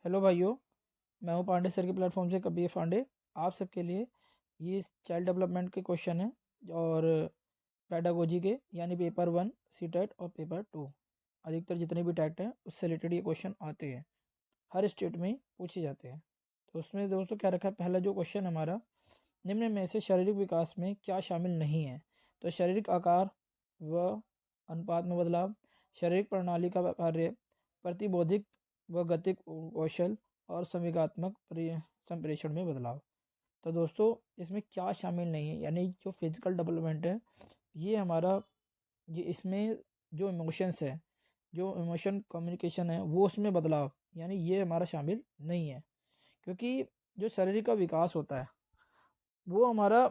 Hello भाइयों, मैं हूं पांडे सर के प्लेटफॉर्म से कबीर पांडे। आप सबके लिए ये चाइल्ड डेवलपमेंट के क्वेश्चन हैं और पेडागोजी के, यानी पेपर 1 सीटेट और पेपर 2 अधिकतर जितने भी टैक्ट हैं उससे रिलेटेड ये क्वेश्चन आते हैं। हर स्टेट में ही पूछे जाते हैं। तो उसमें दोस्तों क्या रखा है, पहला जो क्वेश्चन हमारा, निम्न में से शारीरिक विकास में क्या शामिल नहीं है। तो शारीरिक आकार व अनुपात में बदलाव, शारीरिक प्रणाली का कार्य, प्रतिबौद्धिक व गतिक कौशल और संवेगात्मक संप्रेषण में बदलाव। तो दोस्तों इसमें क्या शामिल नहीं है, यानी जो फिजिकल डेवलपमेंट है ये हमारा, ये इसमें जो इमोशंस है, जो इमोशन कम्युनिकेशन है वो उसमें बदलाव, यानी ये हमारा शामिल नहीं है। क्योंकि जो शरीर का विकास होता है वो हमारा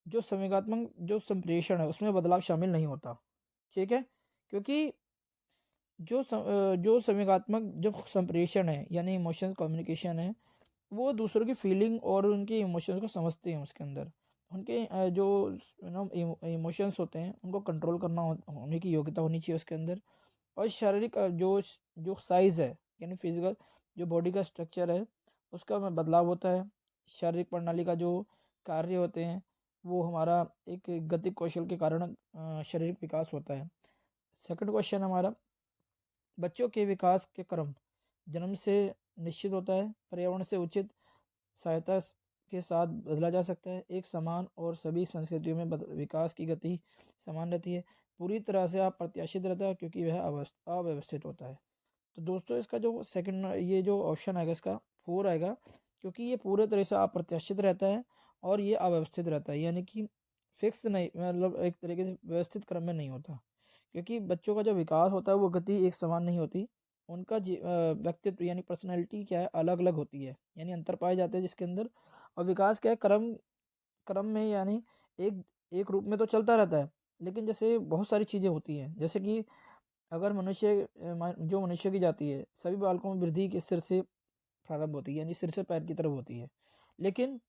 जो संवेगात्मक जो संप्रेषण है उसमें बदलाव शामिल नहीं होता। ठीक है, क्योंकि जो संवेगात्मक जो संप्रेषण है यानी इमोशंस कम्युनिकेशन है, वो दूसरों की फीलिंग और उनके इमोशंस को समझते हैं। उसके अंदर उनके जो इमोशंस होते हैं उनको कंट्रोल करना होने की योग्यता होनी चाहिए उसके अंदर। और शारीरिक जो जो साइज़ है, यानी फिजिकल जो बॉडी का स्ट्रक्चर है उसका में बदलाव होता है। शारीरिक प्रणाली का जो कार्य होते हैं वो हमारा एक गति कौशल के कारण शारीरिक विकास होता है। सेकंड क्वेश्चन हमारा, बच्चों के विकास के क्रम जन्म से निश्चित होता है, पर्यावरण से उचित सहायता के साथ बदला जा सकता है। एक समान और सभी संस्कृतियों में विकास की गति समान रहती है। पूरी तरह से अप्रत्याशित रहता है क्योंकि वह अव्यवस्थित होता है। तो दोस्तों इसका जो सेकंड ये जो ऑप्शन आएगा इसका 4 आएगा, क्योंकि ये पूरे तरह से अप्रत्याशित रहता है और ये अव्यवस्थित रहता है, यानी कि फिक्स नहीं, मतलब एक तरीके से व्यवस्थित क्रम में नहीं होता। क्योंकि बच्चों का जो विकास होता है वो गति एक समान नहीं होती। उनका व्यक्तित्व यानी पर्सनैलिटी क्या है, अलग अलग होती है, यानी अंतर पाए जाते हैं जिसके अंदर। और विकास क्या है, क्रम क्रम में, यानी एक एक रूप में तो चलता रहता है। लेकिन जैसे बहुत सारी चीज़ें होती हैं, जैसे कि अगर जो मनुष्य की जाति है, सभी बालकों में वृद्धि के सिर से प्रारंभ होती है, यानी सिर से पैर की तरफ होती है। लेकिन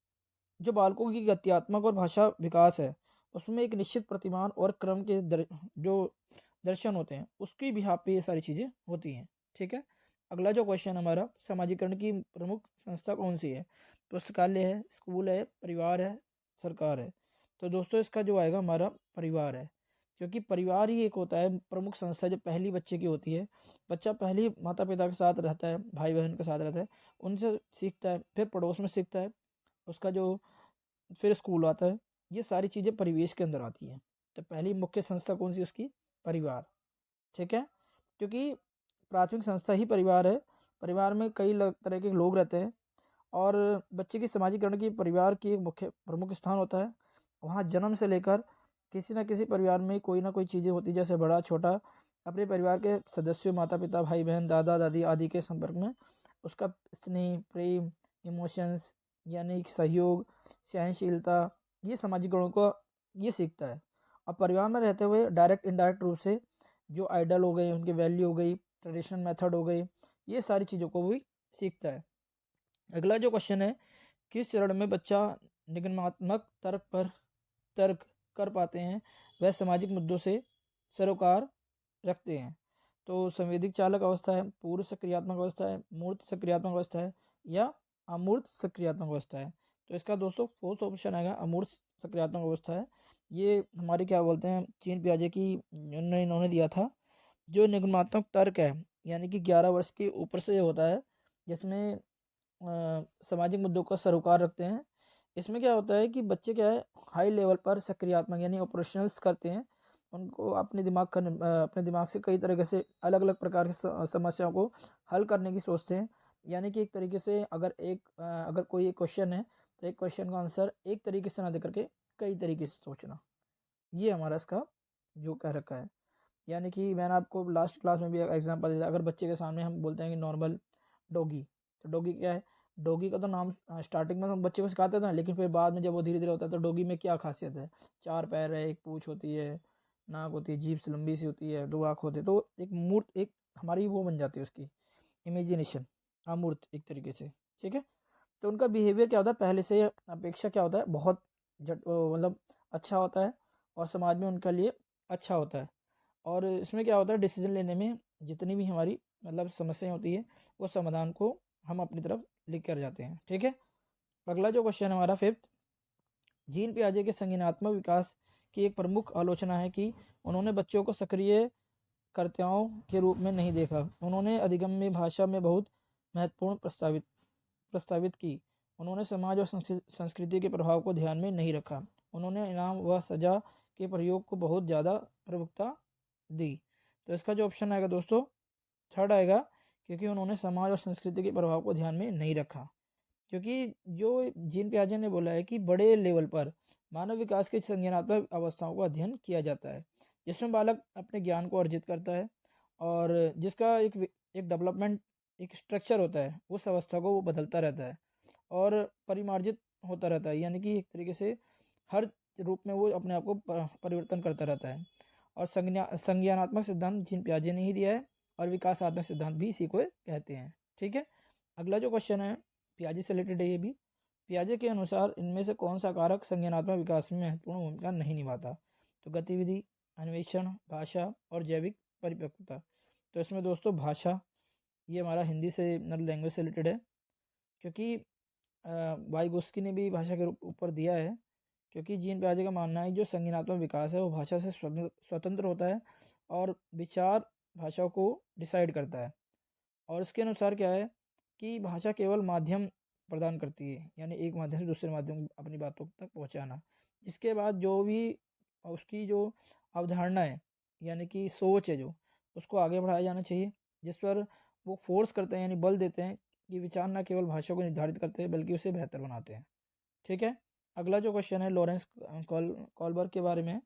जो बालकों की गत्यात्मक और भाषा विकास है उसमें एक निश्चित प्रतिमान और क्रम के जो दर्शन होते हैं उसकी बिहार पे ये सारी चीज़ें होती हैं। ठीक है, अगला जो क्वेश्चन हमारा, समाजीकरण की प्रमुख संस्था कौन सी है। पुस्तकालय है, स्कूल है, परिवार है, सरकार है। तो दोस्तों इसका जो आएगा हमारा परिवार है, क्योंकि परिवार ही एक होता है प्रमुख संस्था जो पहली बच्चे की होती है। बच्चा पहली माता पिता के साथ रहता है, भाई बहन के साथ रहता है, उनसे सीखता है, फिर पड़ोस में सीखता है, उसका जो फिर स्कूल आता है। ये सारी चीज़ें परिवेश के अंदर आती हैं। तो पहली मुख्य संस्था कौन सी, उसकी परिवार। ठीक है, क्योंकि प्राथमिक संस्था ही परिवार है। परिवार में कई तरह के लोग रहते हैं और बच्चे की समाजीकरण की परिवार की एक मुख्य प्रमुख स्थान होता है। वहाँ जन्म से लेकर किसी न किसी परिवार में कोई ना कोई चीज़ें होती है, जैसे बड़ा छोटा अपने परिवार के सदस्यों, माता पिता, भाई बहन, दादा दादी आदि के संपर्क में उसका स्नेह, प्रेम, इमोशंस, यानी कि सहयोग, सहनशीलता, ये सामाजिक गुणों को ये सीखता है। और परिवार में रहते हुए डायरेक्ट इनडायरेक्ट रूप से जो आइडल हो गए, उनकी वैल्यू हो गई, ट्रेडिशनल मेथड हो गई, ये सारी चीज़ों को भी सीखता है। अगला जो क्वेश्चन है, किस चरण में बच्चा निगमनात्मक तर्क कर पाते हैं, वह सामाजिक मुद्दों से सरोकार रखते हैं। तो संवेदिक चालक अवस्था है, पूर्व सक्रियात्मक अवस्था है, मूर्त सक्रियात्मक अवस्था है, या अमूर्त सक्रियात्मक अवस्था है। तो इसका दोस्तों फोर्थ ऑप्शन आएगा, अमूर्त सक्रियात्मक अवस्था है। ये हमारे क्या बोलते हैं, चीन पियाजे की इन्होंने दिया था। जो निगमात्मक तर्क है, यानी कि 11 वर्ष के ऊपर से होता है, जिसमें सामाजिक मुद्दों का सरोकार रखते हैं। इसमें क्या होता है कि बच्चे क्या है, हाई लेवल पर सक्रियात्मक यानी ऑपरेशनल्स करते हैं। उनको अपने दिमाग से कई तरीके से अलग अलग प्रकार की समस्याओं को हल करने की सोचते हैं। यानी कि एक तरीके से अगर कोई एक क्वेश्चन है तो एक क्वेश्चन का आंसर एक तरीके से ना दे करके कई तरीके से सोचना, ये हमारा इसका जो कह रखा है। यानी कि मैंने आपको लास्ट क्लास में भी एग्जांपल दिया, अगर बच्चे के सामने हम बोलते हैं कि नॉर्मल डॉगी, तो डॉगी क्या है, डॉगी का तो नाम स्टार्टिंग में हम बच्चे को सिखाते थे, लेकिन फिर बाद में जब वो धीरे धीरे होता है तो डॉगी में क्या खासियत है, 4 पैर है, एक पूँछ होती है, नाक होती है, जीभ से लंबी सी होती है, 2 आँख होते हैं। तो एक मूर्त, एक हमारी वो बन जाती है उसकी इमेजिनेशन, अमूर्त एक तरीके से। ठीक है, तो उनका बिहेवियर क्या होता है, पहले से अपेक्षा क्या होता है, बहुत मतलब अच्छा होता है और समाज में उनके लिए अच्छा होता है। और इसमें क्या होता है, डिसीजन लेने में जितनी भी हमारी मतलब समस्याएं होती है वो समाधान को हम अपनी तरफ लेकर जाते हैं। ठीक है, अगला जो क्वेश्चन है हमारा फिफ्थ, जीन पियाजे के संज्ञानात्मक विकास की एक प्रमुख आलोचना है कि उन्होंने बच्चों को सक्रिय कर्ताओं के रूप में नहीं देखा। उन्होंने अधिगम्य भाषा में बहुत महत्वपूर्ण प्रस्तावित की। उन्होंने समाज और संस्कृति के प्रभाव को ध्यान में नहीं रखा। उन्होंने इनाम व सजा के प्रयोग को बहुत ज़्यादा प्रमुखता दी। तो इसका जो ऑप्शन आएगा दोस्तों थर्ड आएगा, क्योंकि उन्होंने समाज और संस्कृति के प्रभाव को ध्यान में नहीं रखा। क्योंकि जो जीन पियाजे ने बोला है कि बड़े लेवल पर मानव विकास के संज्ञानात्मक अवस्थाओं का अध्ययन किया जाता है, जिसमें बालक अपने ज्ञान को अर्जित करता है और जिसका एक डेवलपमेंट एक स्ट्रक्चर होता है, उस अवस्था को वो बदलता रहता है और परिमार्जित होता रहता है, यानी कि एक तरीके से हर रूप में वो अपने आप को परिवर्तन करता रहता है। और संज्ञानात्मक सिद्धांत जीन पियाजे ने ही दिया है और विकासात्मक सिद्धांत भी इसी को कहते हैं। ठीक है, अगला जो क्वेश्चन है पियाजे से रिलेटेड है ये भी। पियाजे के अनुसार इनमें से कौन सा कारक संज्ञानात्मक विकास में महत्वपूर्ण भूमिका नहीं निभाता? तो गतिविधि, अन्वेषण, भाषा और जैविक परिपक्वता। तो इसमें दोस्तों भाषा, ये हमारा हिंदी से मतलब लैंग्वेज से रिलेटेड है, क्योंकि वाइगोस्की ने भी भाषा के ऊपर दिया है। क्योंकि जीन पियाजे का मानना है जो संज्ञानात्मक विकास है वो भाषा से स्वतंत्र होता है और विचार भाषा को डिसाइड करता है। और इसके अनुसार क्या है कि भाषा केवल माध्यम प्रदान करती है, यानी एक माध्यम से दूसरे माध्यम अपनी बातों तक पहुंचाना। जिसके बाद जो भी उसकी जो अवधारणा है यानी कि सोच है जो, उसको आगे बढ़ाया जाना चाहिए, जिस पर वो फोर्स करते हैं यानी बल देते हैं कि विचार न केवल भाषा को निर्धारित करते हैं बल्कि उसे बेहतर बनाते हैं। ठीक है, अगला जो क्वेश्चन है लॉरेंस कॉलबर्ग के बारे में।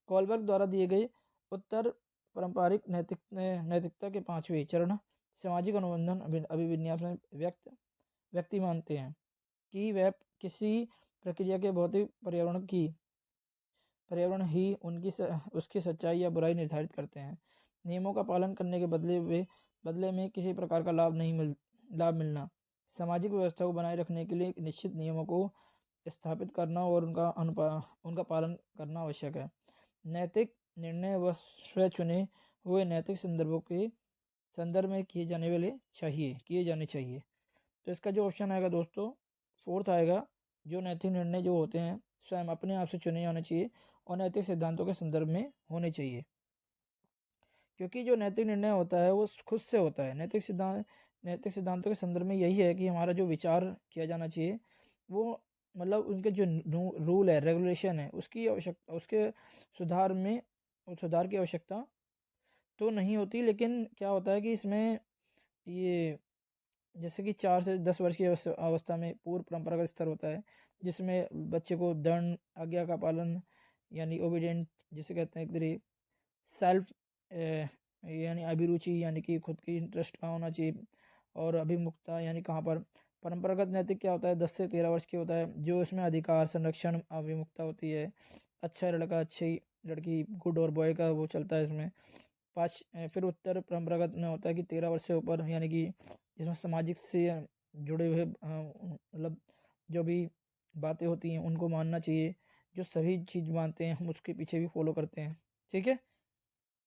कॉलबर्ग द्वारा दिए गए उत्तर पारंपरिक नैतिकता के पांचवें चरण सामाजिक अनुबंधन अभिविन्यास में व्यक्ति मानते हैं कि वह किसी प्रक्रिया के भौतिक पर्यावरण ही उसकी सच्चाई या बुराई निर्धारित करते हैं। नियमों का पालन करने के बदले में किसी प्रकार का लाभ मिलना। सामाजिक व्यवस्था को बनाए रखने के लिए निश्चित नियमों को स्थापित करना और उनका पालन करना आवश्यक है। नैतिक निर्णय व स्व चुने हुए नैतिक संदर्भ में किए जाने चाहिए। तो इसका जो ऑप्शन आएगा दोस्तों फोर्थ आएगा, जो नैतिक निर्णय जो होते हैं स्वयं अपने आप से चुने जाने चाहिए और नैतिक सिद्धांतों के संदर्भ में होने चाहिए। क्योंकि जो नैतिक निर्णय होता है वो खुद से होता है। नैतिक सिद्धांतों के संदर्भ में यही है कि हमारा जो विचार किया जाना चाहिए वो मतलब उनके जो रूल है रेगुलेशन है उसकी आवश्यकता, उसके सुधार की आवश्यकता तो नहीं होती। लेकिन क्या होता है कि इसमें ये जैसे कि 4 से 10 वर्ष की अवस्था में पूर्व परंपरागत स्तर होता है, जिसमें बच्चे को दंड, आज्ञा का पालन यानी ओबीडियंट जिसे कहते हैं, एक तरीके सेल्फ यानी अभिरुचि यानी कि खुद की इंटरेस्ट का होना चाहिए, और अभिमुखता यानी कहाँ पर परंपरागत नैतिक क्या होता है 10 से 13 वर्ष की होता है, जो इसमें अधिकार, संरक्षण, अभिमुखता होती है, अच्छा लड़का, अच्छी लड़की, गुड और बॉय का वो चलता है इसमें। फिर उत्तर परंपरागत में होता है कि 13 वर्ष से ऊपर यानी कि जिसमें सामाजिक से जुड़े हुए मतलब जो भी बातें होती हैं उनको मानना चाहिए। जो सभी चीज़ मानते हैं हम उसके पीछे भी फॉलो करते हैं। ठीक है,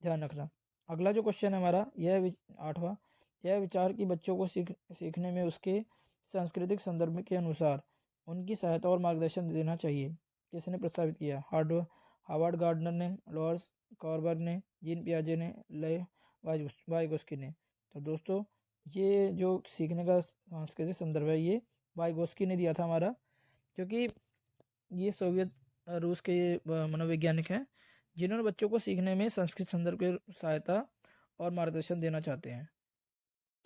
ध्यान रखना। अगला जो क्वेश्चन है हमारा यह 8वां, यह विचार कि बच्चों को सीखने में उसके सांस्कृतिक संदर्भ के अनुसार उनकी सहायता और मार्गदर्शन देना चाहिए, किसने प्रस्तावित किया? हार्वर्ड गार्डनर ने, लॉरेंस कॉलबर्ग ने, जीन पियाजे ने, ले वाइगोस्की ने। तो दोस्तों ये जो सीखने का सांस्कृतिक संदर्भ है ये वाइगोस्की ने दिया था हमारा, क्योंकि ये सोवियत रूस के मनोवैज्ञानिक हैं जिन्होंने बच्चों को सीखने में संस्कृत संदर्भ की सहायता और मार्गदर्शन देना चाहते हैं।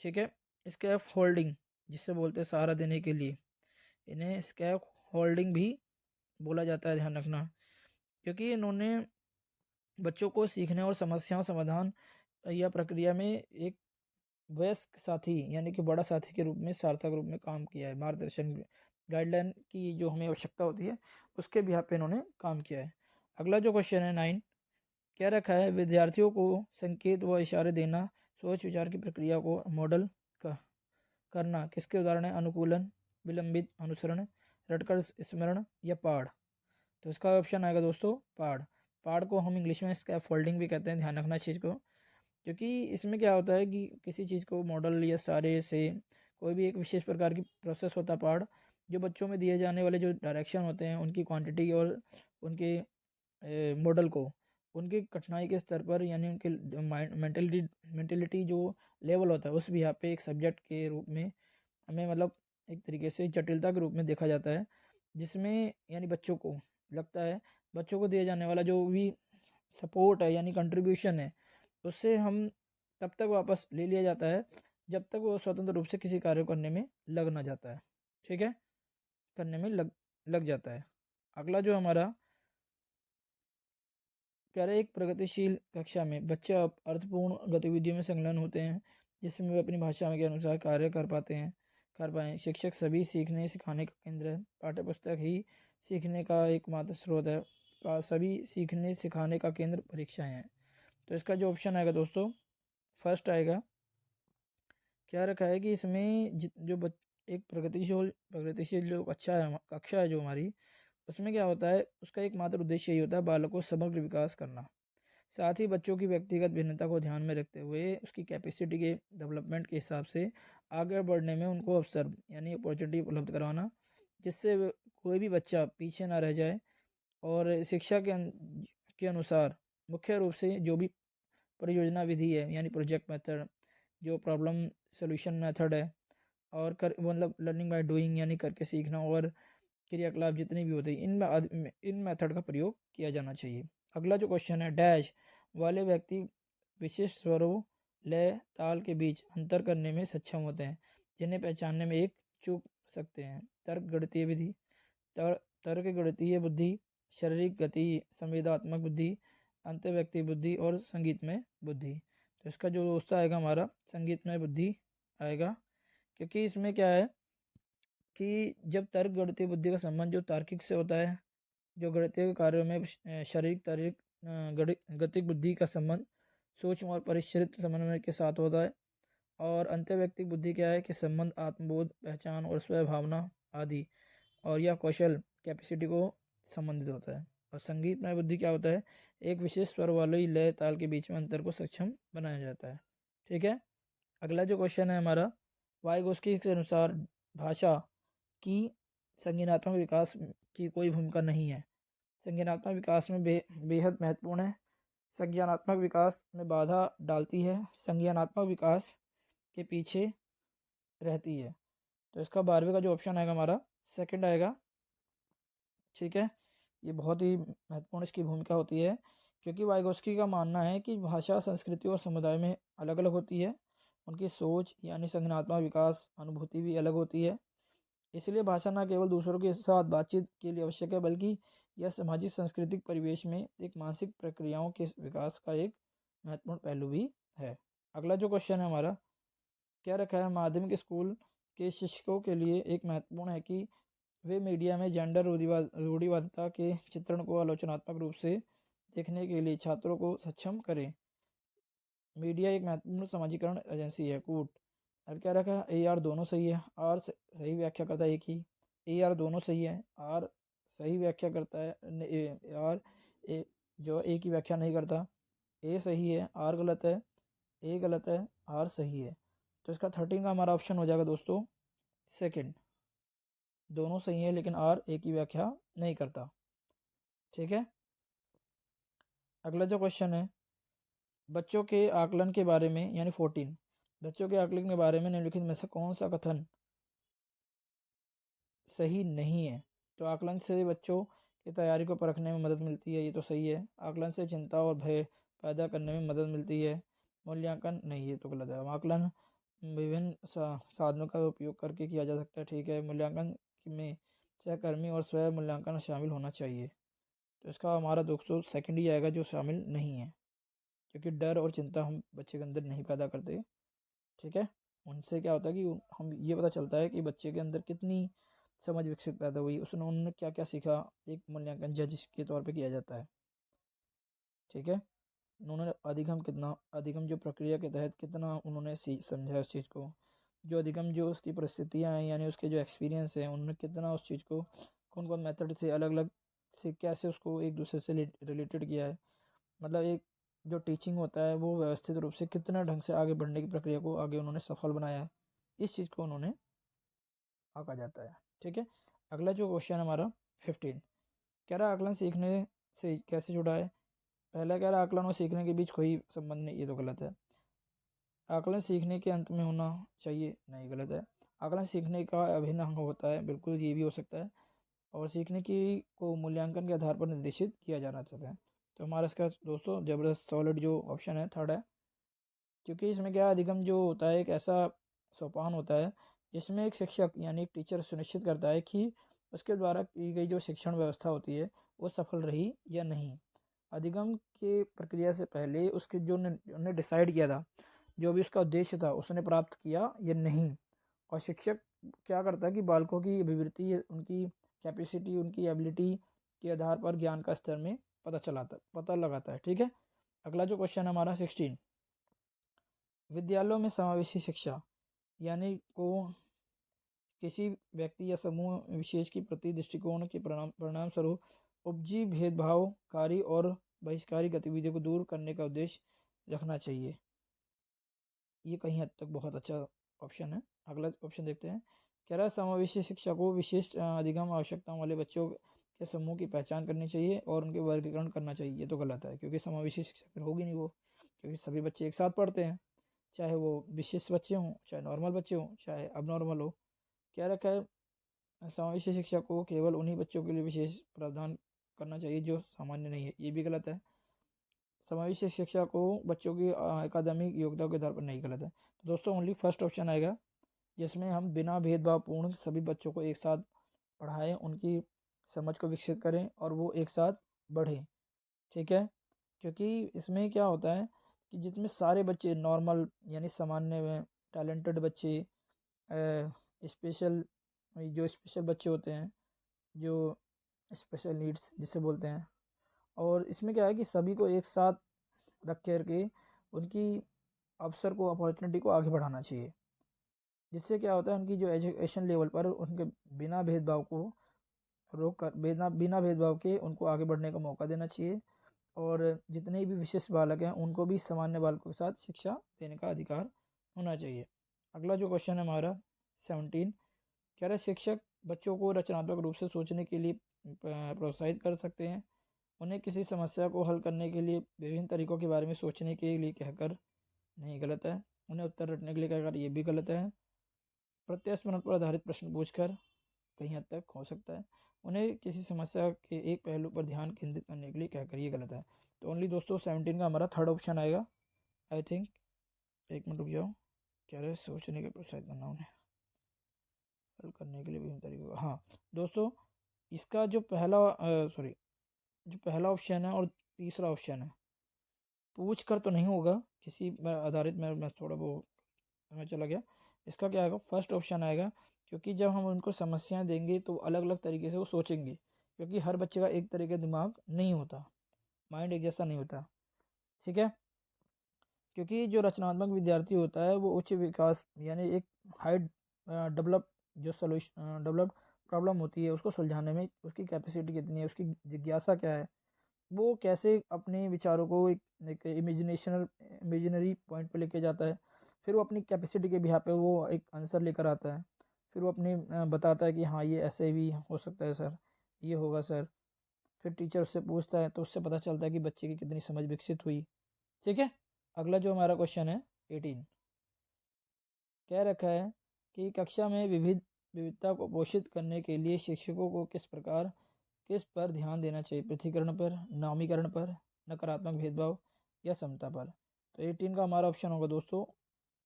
ठीक है, स्कैफ होल्डिंग जिससे बोलते हैं सहारा देने के लिए, इन्हें स्कैफ होल्डिंग भी बोला जाता है, ध्यान रखना। क्योंकि इन्होंने बच्चों को सीखने और समस्याओं समाधान या प्रक्रिया में एक वयस्क साथी यानी कि बड़ा साथी के रूप में सार्थक रूप में काम किया है। मार्गदर्शन गाइडलाइन की जो हमें आवश्यकता होती है उसके भी पे इन्होंने काम किया है। अगला जो क्वेश्चन है 9, क्या रखा है? विद्यार्थियों को संकेत व इशारे देना, सोच विचार की प्रक्रिया को मॉडल करना किसके उदाहरण है? अनुकूलन, विलंबित अनुसरण, रटकर स्मरण या पाठ। तो इसका ऑप्शन आएगा दोस्तों पाठ। पाठ को हम इंग्लिश में स्कैफोल्डिंग भी कहते हैं, ध्यान रखना इस चीज़ को। क्योंकि इसमें क्या होता है कि किसी चीज़ को मॉडल या सारे से कोई भी एक विशेष प्रकार की प्रोसेस होता है पार्ट, जो बच्चों में दिए जाने वाले जो डायरेक्शन होते हैं उनकी क्वांटिटी और उनके मॉडल को उनकी कठिनाई के स्तर पर यानी उनके मेंटेलिटी जो लेवल होता है उस भी यहाँ पे एक सब्जेक्ट के रूप में हमें मतलब एक तरीके से जटिलता के रूप में देखा जाता है, जिसमें यानी बच्चों को लगता है बच्चों को दिया जाने वाला जो भी सपोर्ट है यानी कंट्रीब्यूशन है उससे हम तब तक वापस ले लिया जाता है जब तक वो स्वतंत्र रूप से किसी कार्य को करने में लग ना जाता है। ठीक है, करने में लग लग जाता है। अगला जो हमारा कह रहे एक प्रगतिशील कक्षा में बच्चे अर्थपूर्ण गतिविधियों में संलग्न होते हैं जिसमें वे अपनी भाषा के अनुसार कार्य कर पाएँ। शिक्षक सभी सीखने सिखाने का केंद्र है। पाठ्य पुस्तक ही सीखने का एकमात्र स्रोत है। सभी सीखने सिखाने का केंद्र परीक्षाएं हैं। तो इसका जो ऑप्शन आएगा दोस्तों फर्स्ट आएगा। क्या रखा है कि इसमें एक प्रगतिशील जो कक्षा है जो हमारी, उसमें क्या होता है उसका एकमात्र उद्देश्य यही होता है बालक को समग्र विकास करना। साथ ही बच्चों की व्यक्तिगत भिन्नता को ध्यान में रखते हुए उसकी कैपेसिटी के डेवलपमेंट के हिसाब से आगे बढ़ने में उनको अवसर यानी अपॉर्चुनिटी उपलब्ध करवाना, जिससे कोई भी बच्चा पीछे ना रह जाए। और शिक्षा के अनुसार मुख्य रूप से जो भी परियोजना विधि है यानी प्रोजेक्ट मेथड, जो प्रॉब्लम सॉल्यूशन मेथड है, और कर मतलब लर्निंग बाय डूइंग यानी करके सीखना, और क्रियाकलाप जितने भी होते हैं इन मेथड का प्रयोग किया जाना चाहिए। अगला जो क्वेश्चन है डैश वाले व्यक्ति विशिष्ट स्वरों लय ताल के बीच अंतर करने में सक्षम होते हैं, जिन्हें पहचानने में एक चूक सकते हैं। तर्क गणितीय बुद्धि, शारीरिक गति, संवेदात्मक बुद्धि, अंतर्व्यक्ति बुद्धि और संगीतमय बुद्धि। तो इसका जो दोस्त आएगा हमारा संगीतमय बुद्धि आएगा, क्योंकि इसमें क्या है कि जब तर्क गणितीय बुद्धि का संबंध जो तार्किक से होता है, जो गणितीय कार्यों में शारीरिक तार्किक गतिक बुद्धि का संबंध सूक्ष्म और परिष्कृत समन्वय के साथ होता है। और अंतर्व्यक्तिक बुद्धि क्या है कि संबंध आत्मबोध, पहचान और स्वभावना आदि और यह कौशल कैपेसिटी को संबंधित होता है। और संगीतमय बुद्धि क्या होता है, एक विशेष स्वर वाले लय ताल के बीच में अंतर को सक्षम बनाया जाता है। ठीक है, अगला जो क्वेश्चन है हमारा वाइगोस्की के अनुसार भाषा की संज्ञानात्मक विकास की कोई भूमिका नहीं है। संज्ञानात्मक विकास में बेहद महत्वपूर्ण है। संज्ञानात्मक विकास में बाधा डालती है, संज्ञानात्मक विकास के पीछे रहती है। तो इसका 12वें का जो ऑप्शन आएगा हमारा सेकंड आएगा। ठीक है, ये बहुत ही महत्वपूर्ण इसकी भूमिका होती है, क्योंकि वाइगोस्की का मानना है कि भाषा संस्कृति और समुदाय में अलग अलग होती है। उनकी सोच यानी संज्ञानात्मक विकास अनुभूति भी अलग होती है। इसलिए भाषा न केवल दूसरों के साथ बातचीत के लिए आवश्यक है, बल्कि यह सामाजिक सांस्कृतिक परिवेश में एक मानसिक प्रक्रियाओं के विकास का एक महत्वपूर्ण पहलू भी है। अगला जो क्वेश्चन है हमारा क्या रखा है, माध्यमिक स्कूल के शिक्षकों के लिए एक महत्वपूर्ण है कि वे मीडिया में जेंडर रूढ़िवादिता के चित्रण को आलोचनात्मक रूप से देखने के लिए छात्रों को सक्षम करें। मीडिया एक महत्वपूर्ण समाजीकरण एजेंसी है, कूट। अब क्या रखा है, ए आर दोनों सही है, आर सही व्याख्या करता है एक ही, ए आर दोनों सही है, आर सही व्याख्या करता है, आर ए जो ए की व्याख्या नहीं करता। ए सही है, आर गलत है, ए गलत है, आर सही है। तो इसका 13 का हमारा ऑप्शन हो जाएगा दोस्तों सेकंड। दोनों सही है लेकिन आर ए की व्याख्या नहीं करता। ठीक है, अगला जो क्वेश्चन है बच्चों के आकलन के बारे में यानी 14, बच्चों के आकलन के बारे में निम्नलिखित में से कौन सा कथन सही नहीं है। तो आकलन से बच्चों की तैयारी को परखने में मदद मिलती है, ये तो सही है। आकलन से चिंता और भय पैदा करने में मदद मिलती है, मूल्यांकन नहीं, ये तो गलत है। आकलन विभिन्न साधनों का उपयोग करके किया जा सकता है, ठीक है। मूल्यांकन में सहकर्मी और स्वयं मूल्यांकन शामिल होना चाहिए। तो इसका हमारा दोस्तों सेकंड ही आएगा जो शामिल नहीं है, क्योंकि डर और चिंता हम बच्चे के अंदर नहीं पैदा करते। ठीक है, उनसे क्या होता है कि हम ये पता चलता है कि बच्चे के अंदर कितनी समझ विकसित पैदा हुई, उसने उन्होंने क्या क्या सीखा, एक मूल्यांकन जज के तौर पे किया जाता है। ठीक है, उन्होंने अधिगम जो प्रक्रिया के तहत कितना उन्होंने समझा उस चीज़ को, जो अधिगम जो उसकी परिस्थितियाँ हैं यानी उसके जो एक्सपीरियंस है, उन्होंने कितना उस चीज़ को कौन कौन मेथड से अलग अलग से कैसे उसको एक दूसरे से रिलेटेड किया है। मतलब एक जो टीचिंग होता है वो व्यवस्थित रूप से कितना ढंग से आगे बढ़ने की प्रक्रिया को आगे उन्होंने सफल बनाया है, इस चीज़ को उन्होंने आंका जाता है। ठीक है, अगला जो क्वेश्चन हमारा 15 कह रहा है आकलन सीखने से कैसे जुड़ा है। पहला कह रहा है आकलन और सीखने के बीच कोई संबंध नहीं, ये तो गलत है। आकलन सीखने के अंत में होना चाहिए, नहीं, गलत है। आकलन सीखने का अभिन्न अंग होता है, बिल्कुल, ये भी हो सकता है। और सीखने की को मूल्यांकन के आधार पर निर्देशित किया जाना चाहता है। तो हमारा इसका दोस्तों जबरदस्त सॉलिड जो ऑप्शन है थर्ड है, क्योंकि इसमें क्या अधिगम जो होता है एक ऐसा सोपान होता है जिसमें एक शिक्षक यानी एक टीचर सुनिश्चित करता है कि उसके द्वारा की गई जो शिक्षण व्यवस्था होती है वो सफल रही या नहीं। अधिगम के प्रक्रिया से पहले उसके जो ने डिसाइड किया था, जो भी उसका उद्देश्य था उसने प्राप्त किया या नहीं। और शिक्षक क्या करता है कि बालकों की अभिवृत्ति, उनकी कैपेसिटी, उनकी एबिलिटी के आधार पर ज्ञान का स्तर में पता लगाता है। ठीक है, अगला जो क्वेश्चन हमारा 16 विद्यालयों में समावेशी शिक्षा यानी को किसी व्यक्ति या समूह विशेष के प्रति दृष्टिकोण के परिणाम स्वरूप उपजी भेदभावकारी और बहिष्कारी गतिविधियों को दूर करने का उद्देश्य रखना चाहिए। ये कहीं हद तक बहुत अच्छा ऑप्शन है। अगला ऑप्शन देखते हैं, कह रहा है समावेशी शिक्षा को विशिष्ट अधिगम आवश्यकताओं वाले बच्चों के समूह की पहचान करनी चाहिए और उनके वर्गीकरण करना चाहिए। ये तो गलत है, क्योंकि समावेशी शिक्षा फिर होगी नहीं वो, क्योंकि सभी बच्चे एक साथ पढ़ते हैं, चाहे वो विशिष्ट बच्चे हों, चाहे नॉर्मल बच्चे हों, चाहे अब नॉर्मल हो। क्या रखा है, समावेशी शिक्षा को केवल उन्हीं बच्चों के लिए विशेष प्रावधान करना चाहिए जो सामान्य नहीं है। ये भी गलत है। समावेशी शिक्षा को बच्चों की अकादमिक योग्यता के आधार पर नहीं, गलत है। तो दोस्तों ओनली फर्स्ट ऑप्शन आएगा, जिसमें हम बिना भेदभावपूर्ण सभी बच्चों को एक साथ पढ़ाएं, उनकी समझ को विकसित करें और वो एक साथ बढ़ें। ठीक है, क्योंकि इसमें क्या होता है कि जितने सारे बच्चे नॉर्मल यानी सामान्य में टैलेंटेड बच्चे, स्पेशल जो स्पेशल बच्चे होते हैं, जो स्पेशल नीड्स जिसे बोलते हैं, और इसमें क्या है कि सभी को एक साथ रख करके उनकी अवसर को, अपॉर्चुनिटी को आगे बढ़ाना चाहिए, जिससे क्या होता है उनकी जो एजुकेशन लेवल पर उनके बिना भेदभाव को रोक कर, बिना भेदभाव के उनको आगे बढ़ने का मौका देना चाहिए। और जितने भी विशिष्ट बालक हैं उनको भी सामान्य बालकों के साथ शिक्षा देने का अधिकार होना चाहिए। अगला जो क्वेश्चन है हमारा 17 कह रहा है शिक्षक बच्चों को रचनात्मक रूप से सोचने के लिए प्रोत्साहित कर सकते हैं। उन्हें किसी समस्या को हल करने के लिए विभिन्न तरीकों के बारे में सोचने के लिए कहकर, नहीं, गलत है। उन्हें उत्तर रटने के लिए कहकर, ये भी गलत है। प्रत्यास्मरण पर आधारित प्रश्न पूछकर, कहीं हद तक हो सकता है। उन्हें किसी समस्या के एक पहलू पर ध्यान केंद्रित करने के लिए कहकर, ये गलत है। तो ओनली दोस्तों 17 का हमारा थर्ड ऑप्शन आएगा, आई थिंक। एक मिनट रुक जाओ, कह रहे सोचने के प्रोत्साहित करना उन्हें हल करने के लिए विभिन्न तरीकों, हाँ दोस्तों, इसका जो पहला ऑप्शन है और तीसरा ऑप्शन है, पूछ कर तो नहीं होगा किसी आधारित, मैं थोड़ा वो हमें चला गया। इसका क्या आएगा, फर्स्ट ऑप्शन आएगा, क्योंकि जब हम उनको समस्याएं देंगे तो अलग अलग तरीके से वो सोचेंगे, क्योंकि हर बच्चे का एक तरीके दिमाग नहीं होता, माइंड एक जैसा नहीं होता। ठीक है, क्योंकि जो रचनात्मक विद्यार्थी होता है वो उच्च विकास यानी एक हाई डेवलप जो सोल्यूशन डेवलप्ड प्रॉब्लम होती है उसको सुलझाने में उसकी कैपेसिटी कितनी है, उसकी जिज्ञासा क्या है, वो कैसे अपने विचारों को एक इमेजिनरी पॉइंट पे लेके जाता है, फिर वो अपनी कैपेसिटी के बिहाफ पे वो एक आंसर लेकर आता है, फिर वो अपने बताता है कि हाँ ये ऐसे भी हो सकता है सर, ये होगा सर, फिर टीचर उससे पूछता है तो उससे पता चलता है कि बच्चे की कितनी समझ विकसित हुई। ठीक है, अगला जो हमारा क्वेश्चन है 18 कह रखा है कि कक्षा में विविधता को पोषित करने के लिए शिक्षकों को किस पर ध्यान देना चाहिए, पृथकीकरण पर, नामीकरण पर, नकारात्मक भेदभाव या समता पर। तो 18 का हमारा ऑप्शन होगा दोस्तों,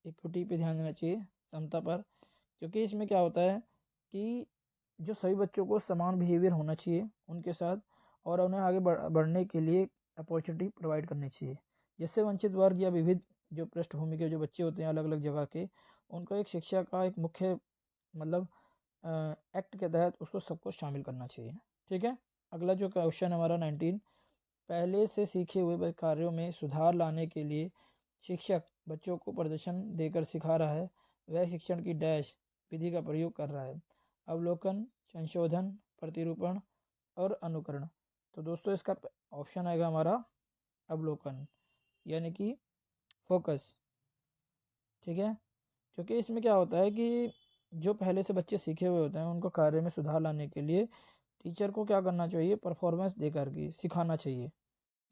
इक्विटी पे ध्यान देना चाहिए, समता पर, क्योंकि इसमें क्या होता है कि जो सभी बच्चों को समान बिहेवियर होना चाहिए उनके साथ, और उन्हें आगे बढ़ने के लिए अपॉर्चुनिटी प्रोवाइड करनी चाहिए, जिससे वंचित वर्ग या विविध जो पृष्ठभूमि के जो बच्चे होते हैं अलग अलग जगह के, उनको एक शिक्षा का एक मुख्य मतलब एक्ट के तहत उसको सबको शामिल करना चाहिए। ठीक है, अगला जो क्वेश्चन हमारा 19 पहले से सीखे हुए कार्यों में सुधार लाने के लिए शिक्षक बच्चों को प्रदर्शन देकर सिखा रहा है, वह शिक्षण की डैश विधि का प्रयोग कर रहा है, अवलोकन, संशोधन, प्रतिरूपण और अनुकरण। तो दोस्तों इसका ऑप्शन आएगा हमारा अवलोकन, यानी कि फोकस। ठीक है, क्योंकि इसमें क्या होता है कि जो पहले से बच्चे सीखे हुए होते हैं उनको कार्य में सुधार लाने के लिए टीचर को क्या करना चाहिए, परफॉर्मेंस दे करके सिखाना चाहिए।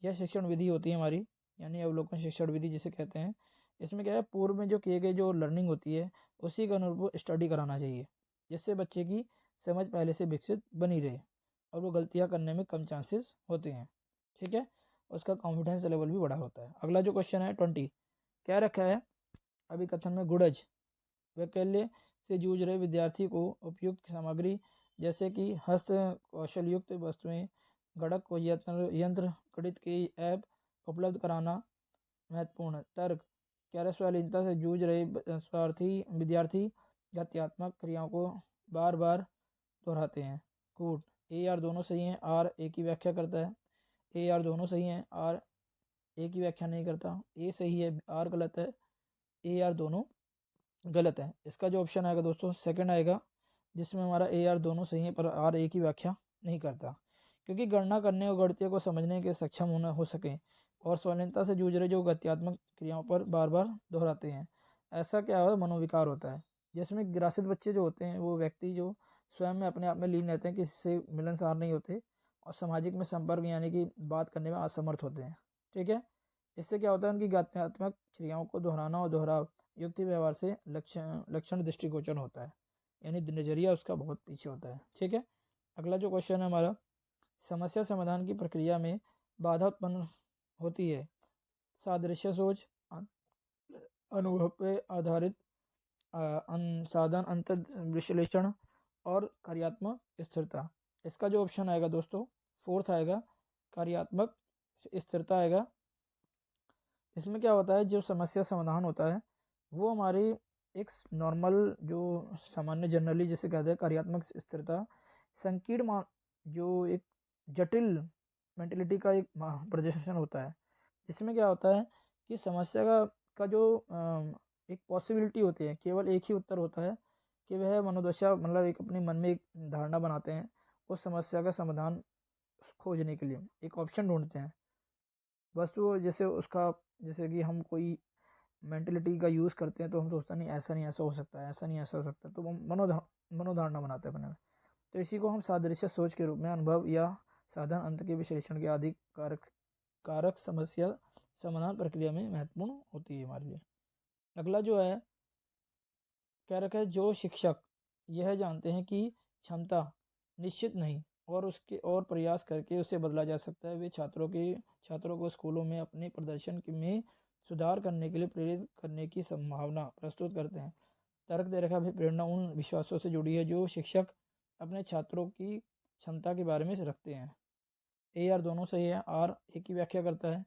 यह शिक्षण विधि होती है हमारी, यानी अवलोकन शिक्षण विधि जिसे कहते हैं। इसमें क्या है, पूर्व में जो किए गए जो लर्निंग होती है उसी के अनुरूप स्टडी कराना चाहिए, जिससे बच्चे की समझ पहले से विकसित बनी रहे और वो गलतियाँ करने में कम चांसेस होते हैं। ठीक है, उसका कॉन्फिडेंस लेवल भी बड़ा होता है। अगला जो क्वेश्चन है 20, क्या रखा है अभिकथन में, गुड़ज वैकल्य से जूझ रहे विद्यार्थी को उपयुक्त सामग्री जैसे कि हस्त कौशल युक्त वस्तुएं, गणक को यंत्र गणित के ऐप उपलब्ध कराना महत्वपूर्ण है। तर्क, कार्यशालीनता से जूझ रहे स्वार्थी विद्यार्थी गत्यात्मक क्रियाओं को बार बार दोहराते हैं। कूट, ए आर दोनों सही हैं, आर ए की व्याख्या करता है। ए आर दोनों सही हैं, आर ए की व्याख्या नहीं करता। ए सही है, आर गलत है। ए आर दोनों गलत है। इसका जो ऑप्शन आएगा दोस्तों सेकंड आएगा, जिसमें हमारा ए आर दोनों सही है पर आर ए की व्याख्या नहीं करता, क्योंकि गणना करने और गणितियों को समझने के सक्षम होना हो सके और स्वाधीनता से जूझ रहे जो गत्यात्मक क्रियाओं पर बार बार दोहराते हैं, ऐसा क्या होता है, मनोविकार होता है, जिसमें ग्रासित बच्चे जो होते हैं वो व्यक्ति जो स्वयं में अपने आप में लीन रहते हैं, किसी से मिलनसार नहीं होते और सामाजिक में संपर्क यानी कि बात करने में असमर्थ होते हैं। ठीक है, इससे क्या होता है, उनकी गत्यात्मक क्रियाओं को दोहराना और दोहराव युक्ति व्यवहार से लक्षण दृष्टिगोचर होता है, यानी नजरिया उसका बहुत पीछे होता है। ठीक है, अगला जो क्वेश्चन है हमारा, समस्या समाधान की प्रक्रिया में बाधा उत्पन्न होती है, सादृश्य सोच, अनुभव पे आधारित साधन अंतर विश्लेषण और कार्यात्मक स्थिरता। इसका जो ऑप्शन आएगा दोस्तों फोर्थ आएगा, कार्यात्मक स्थिरता आएगा। इसमें क्या होता है, जो समस्या समाधान होता है वो हमारी एक नॉर्मल जो सामान्य जनरली जिसे कहते हैं कार्यात्मक स्थिरता, संकीर्ण जो एक जटिल मेंटेलिटी का एक प्रदर्शन होता है, जिसमें क्या होता है कि समस्या का जो एक पॉसिबिलिटी होती है, केवल एक ही उत्तर होता है कि वह मनोदशा मतलब एक अपने मन में एक धारणा बनाते हैं उस समस्या का समाधान खोजने के लिए एक ऑप्शन ढूंढते हैं। बस वो जैसे उसका जैसे कि हम कोई मेंटलिटी का यूज़ करते हैं तो हम सोचते हैं नहीं ऐसा नहीं ऐसा हो सकता है, ऐसा नहीं ऐसा हो सकता है, तो हम मनोधारणा बनाते हैं अपने में। तो इसी को हम सादृश्य सोच के रूप में अनुभव या साधन अंत के विश्लेषण के आदि कारक समस्या समाधान प्रक्रिया में महत्वपूर्ण होती है हमारे लिए। अगला जो है क्या रखा है, जो शिक्षक यह जानते हैं कि क्षमता निश्चित नहीं और उसके और प्रयास करके उसे बदला जा सकता है, वे छात्रों को स्कूलों में अपने प्रदर्शन में सुधार करने के लिए प्रेरित करने की संभावना प्रस्तुत करते हैं। तर्क दे रखा है, प्रेरणा उन विश्वासों से जुड़ी है जो शिक्षक अपने छात्रों की क्षमता के बारे में रखते हैं। ए आर दोनों सही है, आर ए की व्याख्या करता है।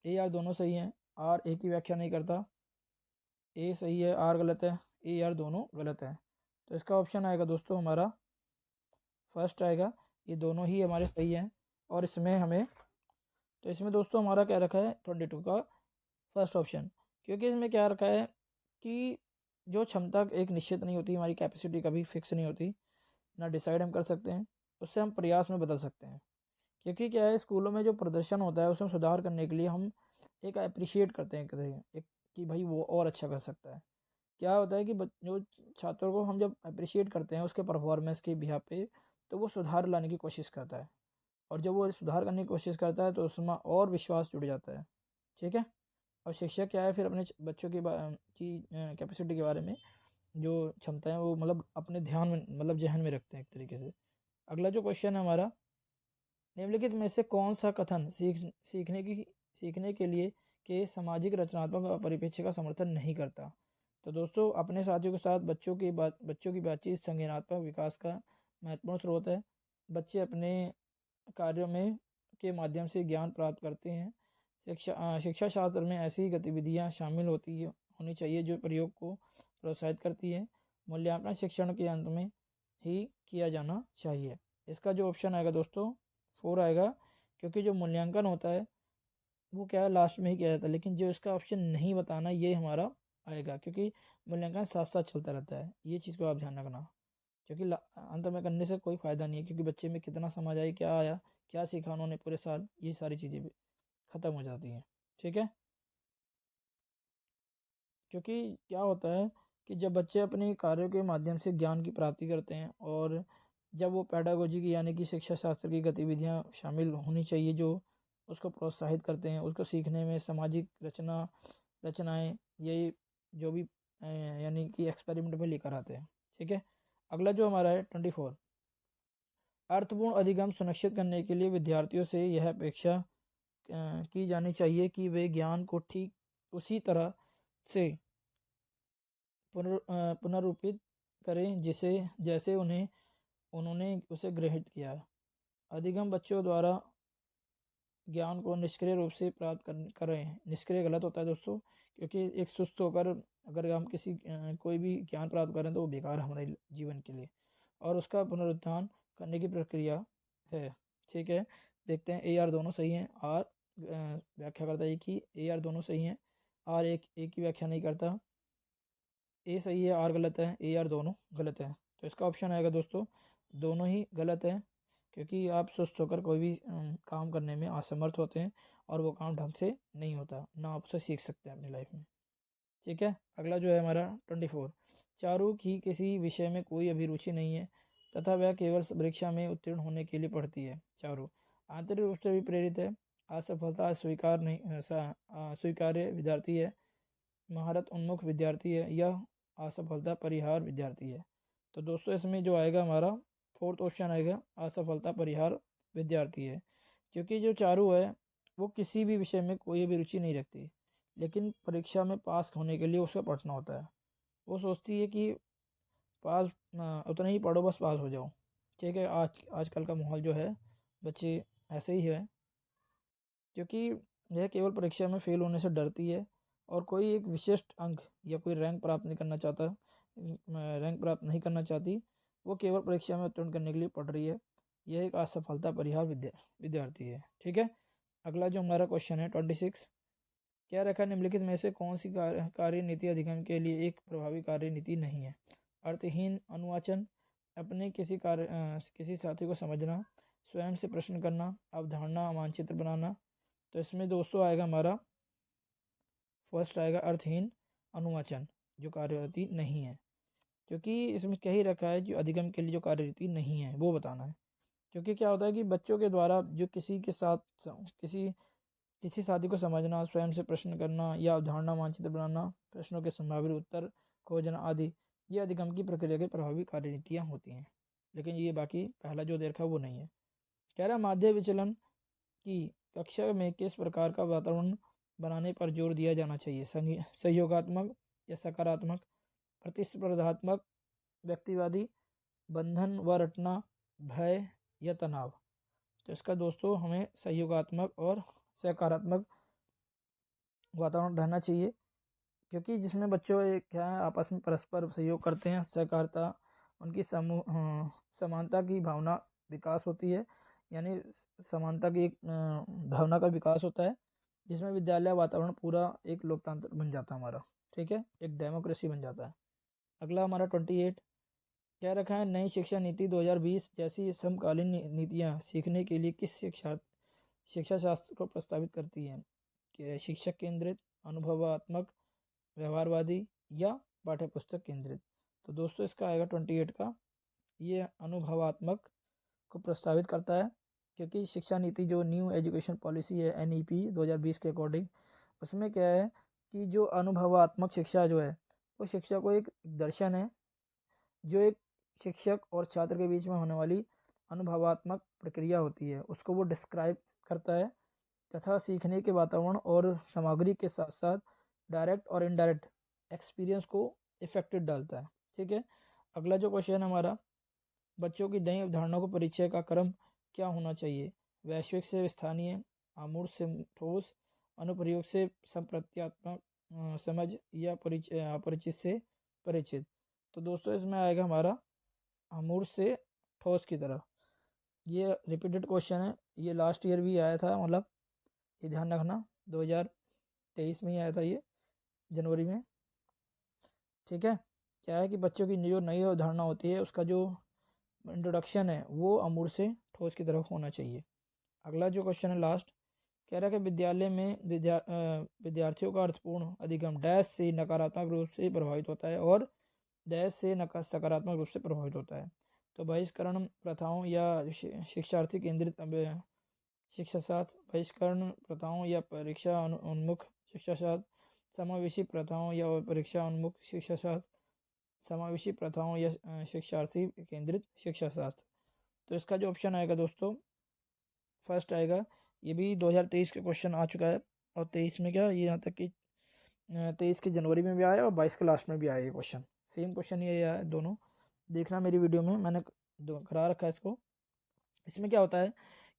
ए आर दोनों सही है, आर ए की व्याख्या नहीं करता। ए सही है, आर गलत है। ए आर दोनों गलत है। तो इसका ऑप्शन आएगा दोस्तों हमारा फर्स्ट आएगा, ये दोनों ही हमारे सही हैं। और इसमें हमें तो इसमें दोस्तों हमारा क्या रखा है 22 का फर्स्ट ऑप्शन, क्योंकि इसमें क्या रखा है कि जो क्षमता एक निश्चित नहीं होती, हमारी कैपेसिटी कभी फिक्स नहीं होती, ना डिसाइड हम कर सकते हैं, उससे हम प्रयास में बदल सकते हैं। क्योंकि क्या है, स्कूलों में जो प्रदर्शन होता है उसमें सुधार करने के लिए हम एक अप्रिशिएट करते हैं एक कि भाई वो और अच्छा कर सकता है। क्या होता है कि जो छात्रों को हम जब अप्रिशिएट करते हैं उसके परफॉर्मेंस के बिहाफ पे, तो वो सुधार लाने की कोशिश करता है और जब वो सुधार करने की कोशिश करता है तो उसमें और विश्वास जुड़ जाता है। ठीक है, और शिक्षक क्या है फिर अपने बच्चों की कैपेसिटी के बारे में जो क्षमताएं वो मतलब अपने ध्यान में मतलब जहन में रखते हैं एक तरीके से। अगला जो क्वेश्चन है हमारा, निम्नलिखित में से कौन सा कथन सीखने के लिए के सामाजिक रचनात्मक परिप्रेक्ष्य का समर्थन नहीं करता। तो दोस्तों अपने साथियों के साथ बच्चों की बातचीत संज्ञानात्मक विकास का महत्वपूर्ण स्रोत है। बच्चे अपने कार्यों में के माध्यम से ज्ञान प्राप्त करते हैं। शिक्षा शास्त्र में ऐसी गतिविधियां शामिल होनी चाहिए जो प्रयोग को प्रोत्साहित करती है। मूल्यांकन शिक्षण के अंत में ही किया जाना चाहिए। इसका जो ऑप्शन आएगा दोस्तों 4 आएगा, क्योंकि जो मूल्यांकन होता है वो क्या है लास्ट में ही किया जाता है, लेकिन जो इसका ऑप्शन नहीं बताना ये हमारा आएगा, क्योंकि मूल्यांकन साथ साथ चलता रहता है। ये चीज़ को आप ध्यान रखना, क्योंकि अंत में करने से कोई फ़ायदा नहीं है, क्योंकि बच्चे में कितना समझ आई, क्या आया, क्या सीखा उन्होंने पूरे साल, ये सारी चीज़ें भी ख़त्म हो जाती हैं। ठीक है। क्योंकि क्या होता है कि जब बच्चे अपने कार्यों के माध्यम से ज्ञान की प्राप्ति करते हैं और जब वो पैडागोजी की यानी कि शिक्षा शास्त्र की गतिविधियां शामिल होनी चाहिए जो उसको प्रोत्साहित करते हैं, उसको सीखने में सामाजिक रचनाएं ये जो भी यानी कि एक्सपेरिमेंट में लेकर आते हैं। ठीक है। अगला जो हमारा है 24, अर्थपूर्ण अधिगम सुनिश्चित करने के लिए विद्यार्थियों से यह अपेक्षा की जानी चाहिए कि वे ज्ञान को ठीक उसी तरह से पुनरुत्थित करें जिसे जैसे उन्होंने उसे ग्रहित किया। अधिगम बच्चों द्वारा ज्ञान को निष्क्रिय रूप से प्राप्त कर रहे हैं। निष्क्रिय गलत होता है दोस्तों, क्योंकि एक सुस्त होकर अगर हम कोई भी ज्ञान प्राप्त करें तो वो बेकार है हमारे जीवन के लिए, और उसका पुनरुत्थान करने की प्रक्रिया है। ठीक है। देखते हैं ए आर दोनों सही हैं। आर व्याख्या करता है एक ही, ए आर दोनों सही हैं। आर एक ही व्याख्या नहीं करता। ए सही है, आर गलत है, ए आर दोनों गलत है। तो इसका ऑप्शन आएगा दोस्तों दोनों ही गलत है, क्योंकि आप सुस्त होकर कोई भी काम करने में असमर्थ होते हैं और वो काम ढंग से नहीं होता, ना आप उसे सीख सकते हैं अपनी लाइफ में। ठीक है। अगला जो है हमारा 24, चारू की किसी विषय में कोई अभिरुचि नहीं है तथा वह केवल परीक्षा में उत्तीर्ण होने के लिए पढ़ती है। चारू आंतरिक रूप से भी प्रेरित है, असफलता स्वीकार नहीं स्वीकार्य विद्यार्थी है, महारत उन्मुख विद्यार्थी है, यह असफलता परिहार विद्यार्थी है। तो दोस्तों इसमें जो आएगा हमारा फोर्थ ऑप्शन आएगा, असफलता परिहार विद्यार्थी है। क्योंकि जो चारू है वो किसी भी विषय में कोई भी रुचि नहीं रखती, लेकिन परीक्षा में पास होने के लिए उसको पढ़ना होता है। वो सोचती है कि पास उतना ही पढ़ो, बस पास हो जाओ। ठीक है। आजकल का माहौल जो है बच्चे ऐसे ही है, क्योंकि यह केवल परीक्षा में फेल होने से डरती है और कोई एक विशिष्ट अंक या कोई रैंक प्राप्त नहीं करना चाहता, रैंक प्राप्त नहीं करना चाहती, वो केवल परीक्षा में उत्तीर्ण करने के लिए पढ़ रही है। यह एक असफलता परिहार विद्यार्थी है। ठीक है। अगला जो हमारा क्वेश्चन है 26, क्या रेखा निम्नलिखित में से कौन सी कार्य नीति अधिगम के लिए एक प्रभावी कार्य नीति नहीं है? अर्थहीन अनुवाचन, अपने किसी साथी को समझना, स्वयं से प्रश्न करना, अवधारणा मानचित्र बनाना। तो इसमें दोस्तों आएगा हमारा फर्स्ट आएगा अर्थहीन अनुवाचन, जो कार्यरीति नहीं है। क्योंकि इसमें कह ही रखा है जो अधिगम के लिए जो कार्यरीति नहीं है वो बताना है। क्योंकि क्या होता है कि बच्चों के द्वारा जो किसी के साथ किसी किसी साथी को समझना, स्वयं से प्रश्न करना या अवधारणा मानचित्र बनाना, प्रश्नों के संभावित उत्तर खोजना आदि, ये अधिगम की प्रक्रिया के प्रभावी कार्यनीतियाँ होती हैं। लेकिन ये बाकी पहला जो देखा वो नहीं है। कह रहा माध्य विचलन की कक्षा में किस प्रकार का वातावरण बनाने पर जोर दिया जाना चाहिए? सहयोगात्मक या सकारात्मक, प्रतिस्पर्धात्मक, व्यक्तिवादी, बंधन व रटना, भय या तनाव। तो इसका दोस्तों हमें सहयोगात्मक और सकारात्मक वातावरण रहना चाहिए, क्योंकि जिसमें बच्चों क्या है आपस में परस्पर सहयोग करते हैं, सहकारिता, उनकी समानता की भावना विकास होती है, यानी समानता की एक भावना का विकास होता है, जिसमें विद्यालय वातावरण पूरा एक लोकतंत्र बन जाता है हमारा। ठीक है। एक डेमोक्रेसी बन जाता है। अगला हमारा 28, क्या रखा है नई शिक्षा नीति 2020 जैसी समकालीन नीतियाँ सीखने के लिए किस शिक्षा शास्त्र को प्रस्तावित करती हैं? कि शिक्षक केंद्रित, अनुभवात्मक, व्यवहारवादी या पाठ्यपुस्तक केंद्रित। तो दोस्तों इसका आएगा 28 का, ये अनुभवात्मक को प्रस्तावित करता है, क्योंकि शिक्षा नीति जो न्यू एजुकेशन पॉलिसी है NEP 2020 के अकॉर्डिंग, उसमें क्या है कि जो अनुभवात्मक शिक्षा जो है वो शिक्षा को एक दर्शन है, जो एक शिक्षक और छात्र के बीच में होने वाली अनुभवात्मक प्रक्रिया होती है उसको वो डिस्क्राइब करता है, तथा सीखने के वातावरण और सामग्री के साथ साथ डायरेक्ट और इनडायरेक्ट एक्सपीरियंस को इफेक्टेड डालता है। ठीक है। अगला जो क्वेश्चन है हमारा, बच्चों की नई अवधारणाओं को परिचय का क्रम क्या होना चाहिए? वैश्विक से स्थानीय, आमूर्त से ठोस, अनुप्रयोग से संप्रत्यात्मक समझ या अपरिचित से परिचित। तो दोस्तों इसमें आएगा हमारा अमूर्त से ठोस की तरफ। ये रिपीटेड क्वेश्चन है, ये लास्ट ईयर भी आया था, मतलब ये ध्यान रखना 2023 में ही आया था ये, जनवरी में। ठीक है। क्या है कि बच्चों की जो नई अवधारणा होती है उसका जो इंट्रोडक्शन है वो अमूर्त से ठोस की तरफ होना चाहिए। अगला जो क्वेश्चन है लास्ट, कह रहा है कि विद्यालय में विद्यार्थियों का अर्थपूर्ण अधिगम डैश से नकारात्मक रूप से प्रभावित होता है और डैश से सकारात्मक रूप से प्रभावित होता है। तो बहिष्करण प्रथाओं या शिक्षार्थी केंद्रित शिक्षा शास्त्र, बहिष्करण प्रथाओं या परीक्षा उन्मुख शिक्षा शास्त्र, समावेशी प्रथाओं या परीक्षा उन्मुख शिक्षा शास्त्र, समावेशी प्रथाओं या शिक्षार्थी केंद्रित शिक्षा शास्त्र। तो इसका जो ऑप्शन आएगा दोस्तों फर्स्ट आएगा। ये भी 2023 के क्वेश्चन आ चुका है और 23 में क्या ये यहाँ तक कि 23 की जनवरी में भी आया और 22 के लास्ट में भी आया ये क्वेश्चन। सेम क्वेश्चन ये आया है दोनों। देखना मेरी वीडियो में मैंने करा रखा है इसको। इसमें क्या होता है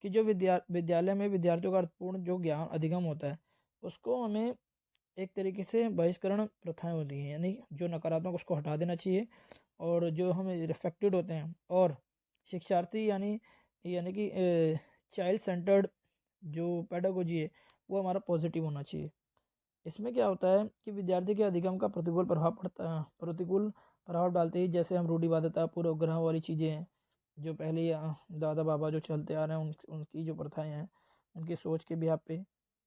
कि जो विद्यालय में विद्यार्थियों का अर्थपूर्ण जो ज्ञान अधिगम होता है उसको हमें एक तरीके से बहिष्करण प्रथाएं होती हैं, यानी जो नकारात्मक उसको हटा देना चाहिए और जो हमें रिफ्लेक्टेड होते हैं, और शिक्षार्थी यानी यानी कि चाइल्ड सेंटर्ड जो पेडागोजी है वो हमारा पॉजिटिव होना चाहिए। इसमें क्या होता है कि विद्यार्थी के अधिगम का प्रतिकूल प्रभाव डालते ही, जैसे हम रूढ़िवादिता पूर्वग्रह वाली चीज़ें हैं जो पहले दादा बाबा जो चलते आ रहे हैं उनकी जो प्रथाएं हैं उनकी सोच के बिहाफ पे,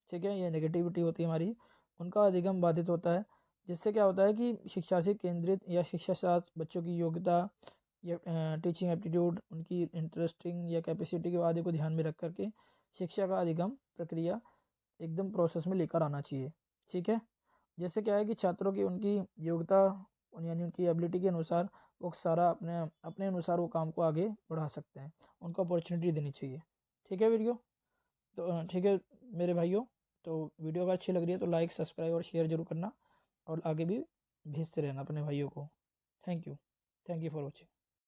ठीक है, ये नेगेटिविटी होती है हमारी, उनका अधिगम बाधित होता है। जिससे क्या होता है कि शिक्षा से केंद्रित या शिक्षा शास्त्र बच्चों की योग्यता या टीचिंग एप्टीट्यूड, उनकी इंटरेस्टिंग या कैपेसिटी के आदि को ध्यान में रख करके शिक्षा का अधिगम प्रक्रिया एकदम प्रोसेस में लेकर आना चाहिए। ठीक है, जैसे क्या है कि छात्रों की उनकी योग्यता यानी उनकी एबिलिटी के अनुसार वो सारा अपने अपने अनुसार वो काम को आगे बढ़ा सकते हैं, उनको अपॉर्चुनिटी देनी चाहिए। ठीक है वीडियो, तो ठीक है मेरे भाइयों, तो वीडियो अगर अच्छी लग रही है तो लाइक सब्सक्राइब और शेयर जरूर करना और आगे भी भेजते रहना अपने भाइयों को। Thank you for watching.